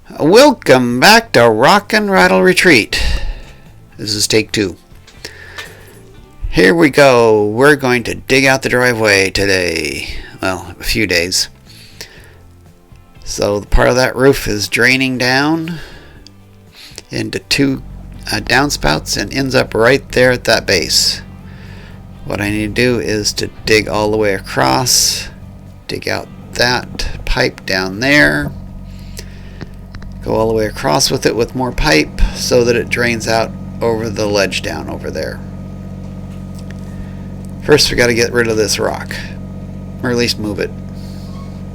Welcome back to Rock and Rattle Retreat. This is take 2. Here we go. We're going to dig out the driveway today. Well, a few days. So the part of that roof is draining down into 2 downspouts and ends up right there at that base. What I need to do is to dig all the way across, dig out that pipe down there, go all the way across with it with more pipe so that it drains out over the ledge down over there. First we got to get rid of this rock, or at least move it.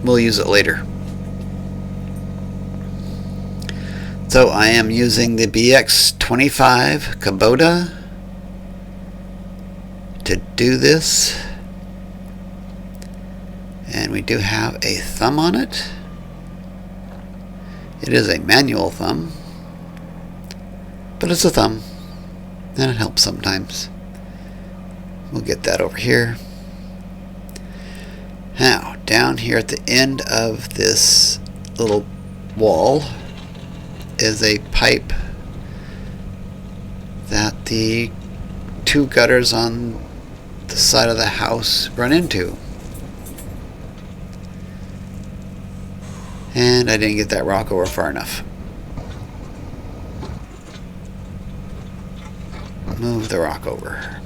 We'll use it later. So I am using the BX25 Kubota to do this, and we do have a thumb on it. It is a manual thumb, but it's a thumb, and it helps sometimes. We'll get that over here. Now, down here at the end of this little wall is a pipe that the 2 gutters on the side of the house run into. And I didn't get that rock over far enough. Move the rock over.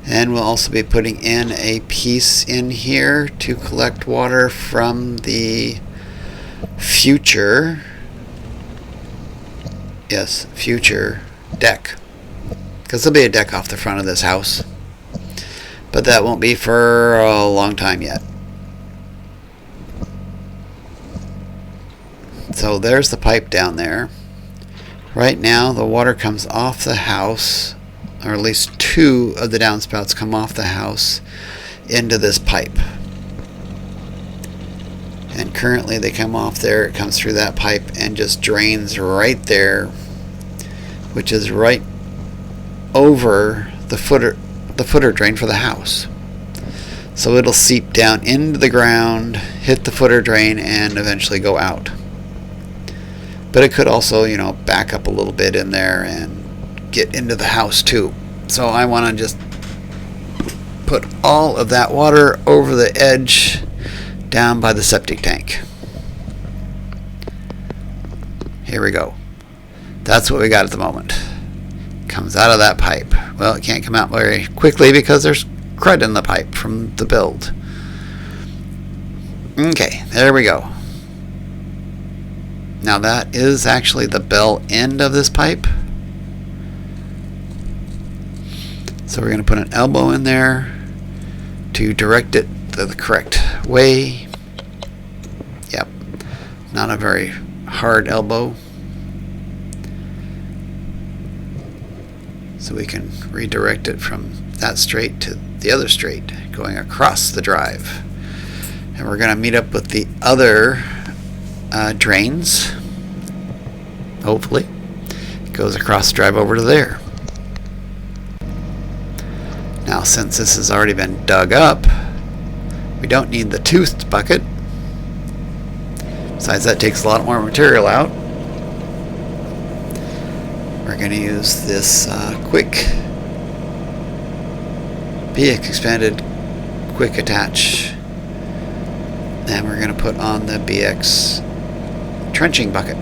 And we'll also be putting in a piece in here to collect water from the future deck. Because there'll be a deck off the front of this house. But that won't be for a long time yet. So there's the pipe down there. Right now the water comes off the house, or at least 2 of the downspouts come off the house into this pipe. And currently they come off there, it comes through that pipe and just drains right there, which is right over the footer drain for the house. So it'll seep down into the ground, hit the footer drain, and eventually go out. But it could also, back up a little bit in there and get into the house too. So I want to just put all of that water over the edge down by the septic tank. Here we go. That's what we got at the moment. Comes out of that pipe. Well, it can't come out very quickly because there's crud in the pipe from the build. Okay, there we go. Now that is actually the bell end of this pipe. So we're going to put an elbow in there to direct it the correct way. Yep, not a very hard elbow. So we can redirect it from that straight to the other straight, going across the drive. And we're going to meet up with the other drains. Hopefully it goes across the drive over to there. Now, since this has already been dug up, we don't need the toothed bucket. Besides, that takes a lot more material out. We're going to use this quick BX expanded quick attach, and we're going to put on the BX trenching bucket.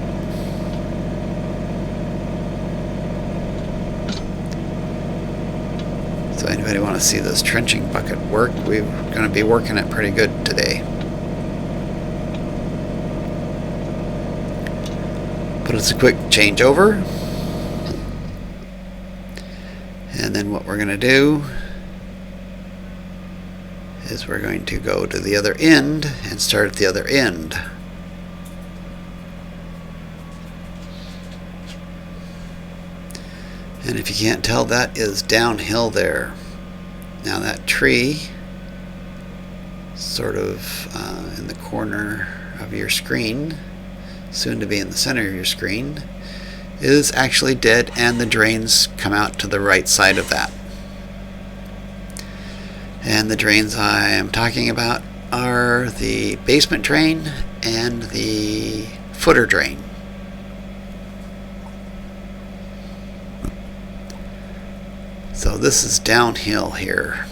So anybody want to see this trenching bucket work? We're going to be working it pretty good today. But it's a quick changeover. And then what we're going to do is we're going to go to the other end and start at the other end. And if you can't tell, that is downhill there. Now that tree, sort of in the corner of your screen, soon to be in the center of your screen, is actually dead, and the drains come out to the right side of that. And the drains I am talking about are the basement drain and the footer drain. So this is downhill here.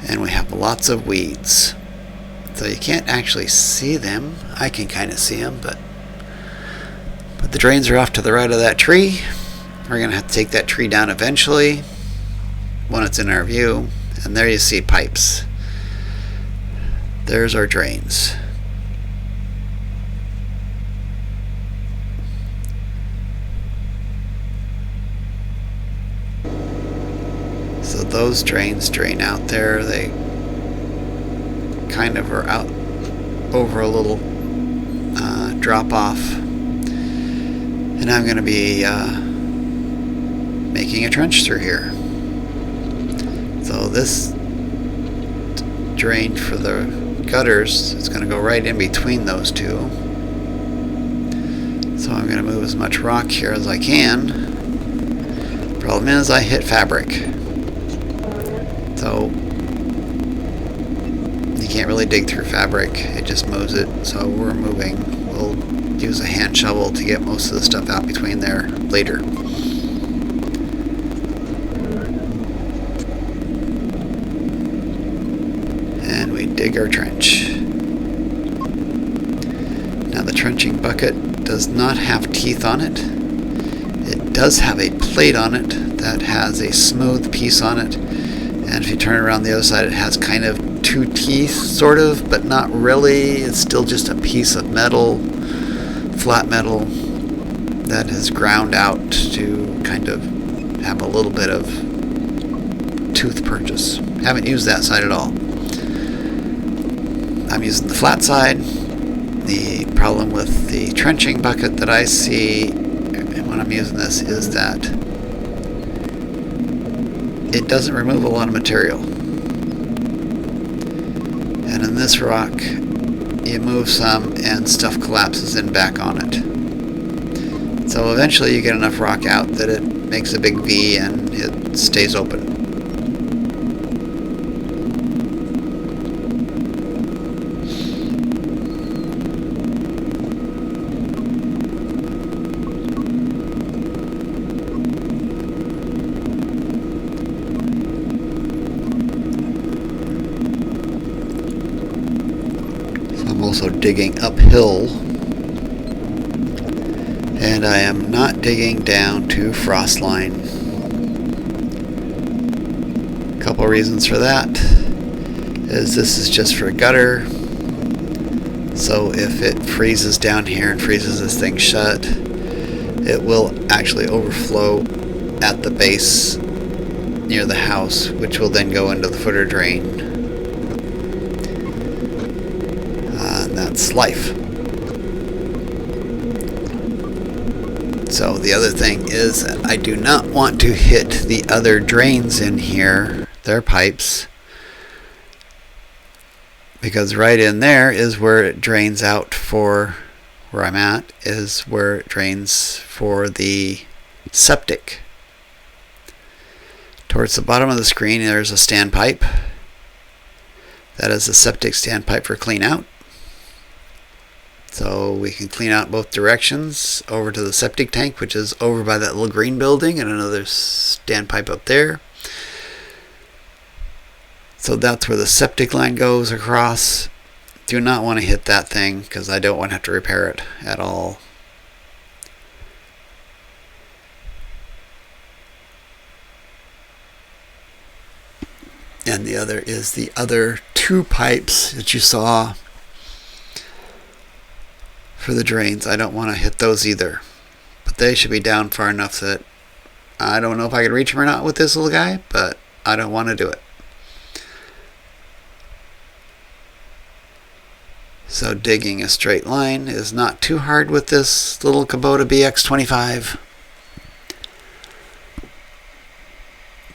And we have lots of weeds. So you can't actually see them. I can kind of see them, but the drains are off to the right of that tree. We're going to have to take that tree down eventually when it's in our view. And there you see pipes. There's our drains. So those drains drain out there. They kind of are out over a little drop off. And I'm going to be making a trench through here. So this drain for the gutters is going to go right in between those two. So I'm going to move as much rock here as I can. Problem is I hit fabric. So you can't really dig through fabric. It just moves it. So we're moving. We'll use a hand shovel to get most of the stuff out between there later. And we dig our trench. Now the trenching bucket does not have teeth on it. It does have a plate on it that has a smooth piece on it. And if you turn it around the other side, it has kind of two teeth, sort of, but not really. It's still just a piece of metal, flat metal, that is ground out to kind of have a little bit of tooth purchase. Haven't used that side at all. I'm using the flat side. The problem with the trenching bucket that I see when I'm using this is that it doesn't remove a lot of material. And in this rock, you move some and stuff collapses in back on it. So eventually you get enough rock out that it makes a big V and it stays open. Also digging uphill, and I am not digging down to frost line. A couple reasons for that is this is just for a gutter, so if it freezes down here and freezes this thing shut, it will actually overflow at the base near the house, which will then go into the footer drain. That's life. So the other thing is that I do not want to hit the other drains in here, their pipes, because right in there is where it drains out for where I'm at, is where it drains for the septic. Towards the bottom of the screen there's a standpipe. That is a septic standpipe for clean out. So we can clean out both directions over to the septic tank, which is over by that little green building, and another standpipe up there. So that's where the septic line goes across. Do not want to hit that thing because I don't want to have to repair it at all. And the other is the other two pipes that you saw for the drains. I don't want to hit those either, but they should be down far enough that I don't know if I can reach them or not with this little guy, but I don't want to do it. So digging a straight line is not too hard with this little Kubota BX25.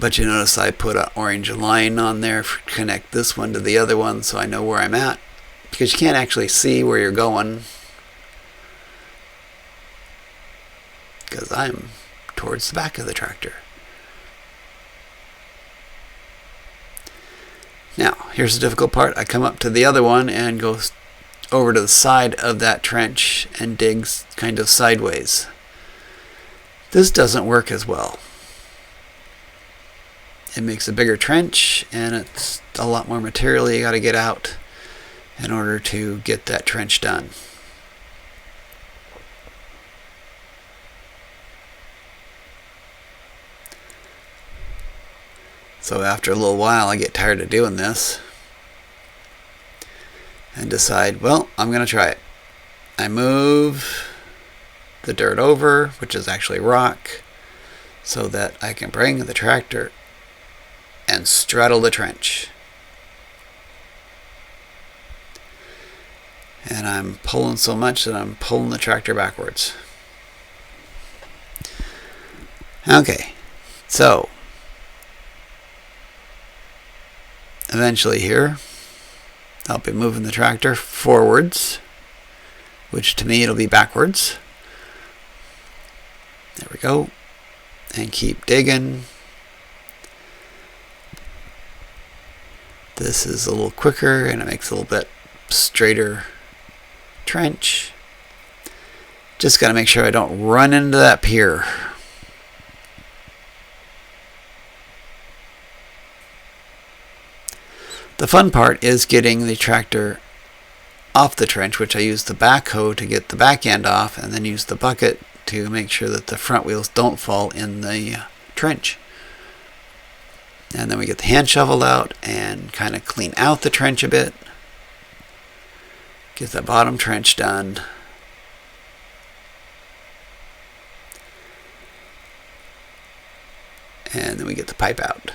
But you notice I put an orange line on there to connect this one to the other one so I know where I'm at, because you can't actually see where you're going because I'm towards the back of the tractor. Now, here's the difficult part. I come up to the other one and go over to the side of that trench and dig kind of sideways. This doesn't work as well. It makes a bigger trench, and it's a lot more material you got to get out in order to get that trench done. So after a little while, I get tired of doing this and decide, well, I'm going to try it. I move the dirt over, which is actually rock, so that I can bring the tractor and straddle the trench. And I'm pulling so much that I'm pulling the tractor backwards. Okay, so eventually here, I'll be moving the tractor forwards, which to me it'll be backwards. There we go. And keep digging. This is a little quicker and it makes a little bit straighter trench. Just got to make sure I don't run into that pier. The fun part is getting the tractor off the trench, which I use the backhoe to get the back end off, and then use the bucket to make sure that the front wheels don't fall in the trench. And then we get the hand shovel out and kind of clean out the trench a bit. Get the bottom trench done. And then we get the pipe out.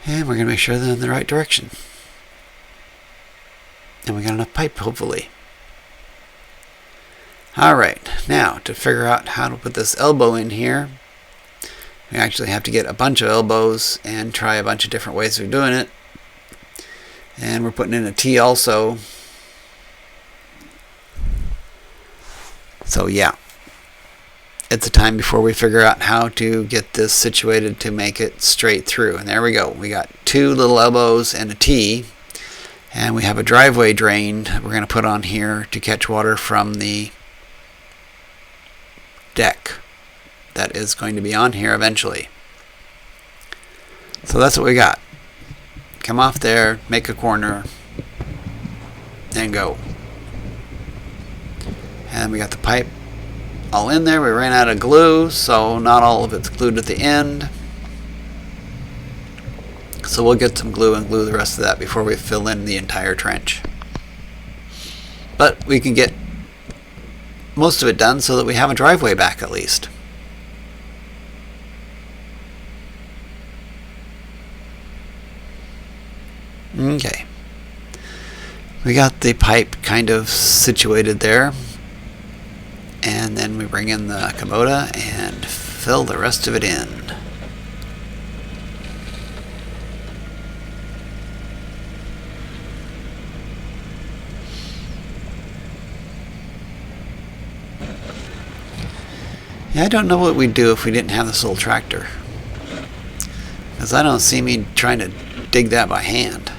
And we're going to make sure they're in the right direction. And we got enough pipe, hopefully. Alright, now to figure out how to put this elbow in here, we actually have to get a bunch of elbows and try a bunch of different ways of doing it. And we're putting in a T also. So yeah, it's a time before we figure out how to get this situated to make it straight through. And there we go. We got two little elbows and a T. And we have a driveway drain we're going to put on here to catch water from the deck that is going to be on here eventually. So that's what we got. Come off there, make a corner, and go. And we got the pipe all in there. We ran out of glue, so not all of it's glued at the end. So we'll get some glue and glue the rest of that before we fill in the entire trench. But we can get most of it done so that we have a driveway back at least. Okay. We got the pipe kind of situated there. And then we bring in the Kubota and fill the rest of it in. Yeah, I don't know what we'd do if we didn't have this little tractor, because I don't see me trying to dig that by hand.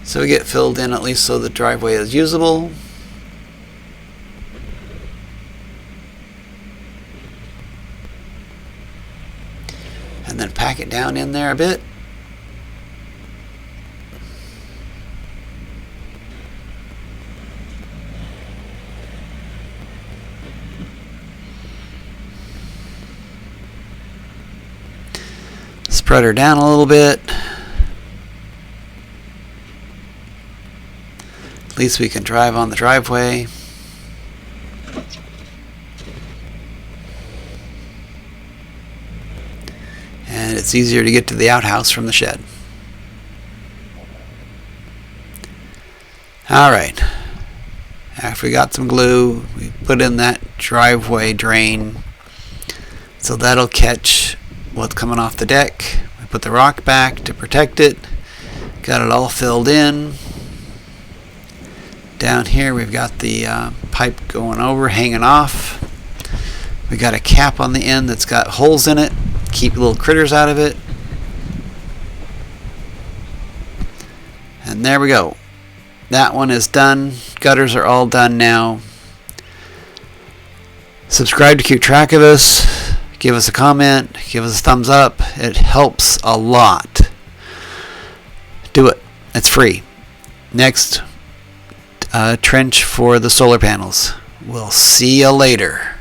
So we get filled in at least so the driveway is usable. And then pack it down in there a bit. Spread her down a little bit. At least we can drive on the driveway. And it's easier to get to the outhouse from the shed. Alright. After we got some glue, we put in that driveway drain. So that'll catch what's coming off the deck. We put the rock back to protect it. Got it all filled in. Down here we've got the pipe going over, hanging off. We got a cap on the end that's got holes in it, keep little critters out of it. And there we go. That one is done. Gutters are all done now. Subscribe to keep track of us. Give us a comment. Give us a thumbs up. It helps a lot. Do it. It's free. Next, trench for the solar panels. We'll see you later.